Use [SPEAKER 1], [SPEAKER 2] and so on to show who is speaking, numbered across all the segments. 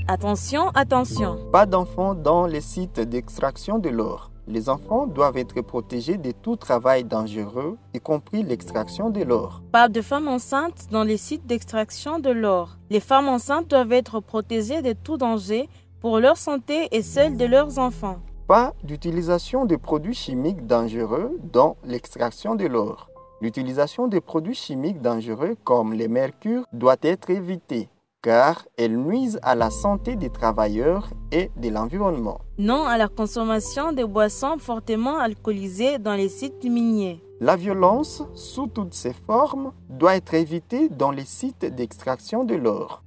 [SPEAKER 1] Attention, attention.
[SPEAKER 2] Pas d'enfants dans les sites d'extraction de l'or. Les enfants doivent être protégés de tout travail dangereux, y compris l'extraction de l'or.
[SPEAKER 1] Pas de femmes enceintes dans les sites d'extraction de l'or. Les femmes enceintes doivent être protégées de tout danger pour leur santé et celle de leurs enfants.
[SPEAKER 2] Pas d'utilisation de produits chimiques dangereux dans l'extraction de l'or. L'utilisation de produits chimiques dangereux comme le mercure doit être évitée, car elles nuisent à la santé des travailleurs et de l'environnement.
[SPEAKER 1] Non à la consommation de boissons fortement alcoolisées dans les sites miniers.
[SPEAKER 2] La violence, sous toutes ses formes, doit être évitée dans les sites d'extraction de l'or.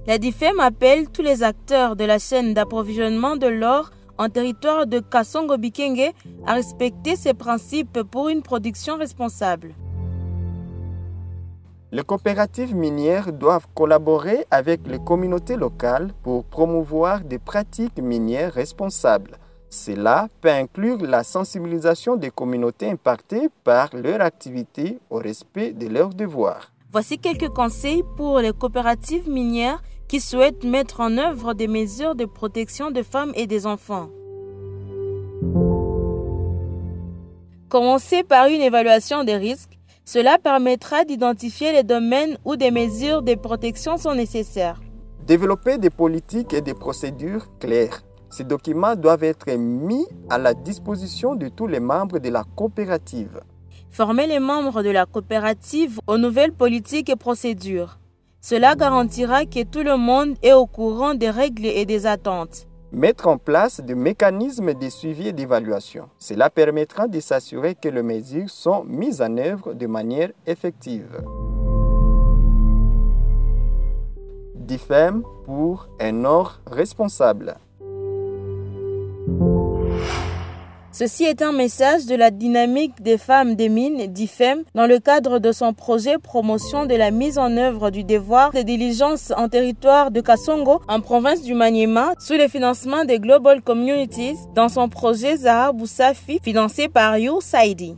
[SPEAKER 1] La DIFEM appelle tous les acteurs de la chaîne d'approvisionnement de l'or en territoire de Kasongo-Bikenge à respecter ces principes pour une production responsable.
[SPEAKER 2] Les coopératives minières doivent collaborer avec les communautés locales pour promouvoir des pratiques minières responsables. Cela peut inclure la sensibilisation des communautés impactées par leur activité au respect de leurs devoirs.
[SPEAKER 1] Voici quelques conseils pour les coopératives minières qui souhaitent mettre en œuvre des mesures de protection des femmes et des enfants. Commencez par une évaluation des risques. Cela permettra d'identifier les domaines où des mesures de protection sont nécessaires.
[SPEAKER 2] Développer des politiques et des procédures claires. Ces documents doivent être mis à la disposition de tous les membres de la coopérative.
[SPEAKER 1] Former les membres de la coopérative aux nouvelles politiques et procédures. Cela garantira que tout le monde est au courant des règles et des attentes.
[SPEAKER 2] Mettre en place des mécanismes de suivi et d'évaluation. Cela permettra de s'assurer que les mesures sont mises en œuvre de manière effective. DIFEM pour un or responsable.
[SPEAKER 1] Ceci est un message de la dynamique des femmes des mines, DIFEM, dans le cadre de son projet promotion de la mise en œuvre du devoir de diligence en territoire de Kasongo, en province du Maniema, sous le financement des Global Communities, dans son projet Zahabu Safi, financé par USAID.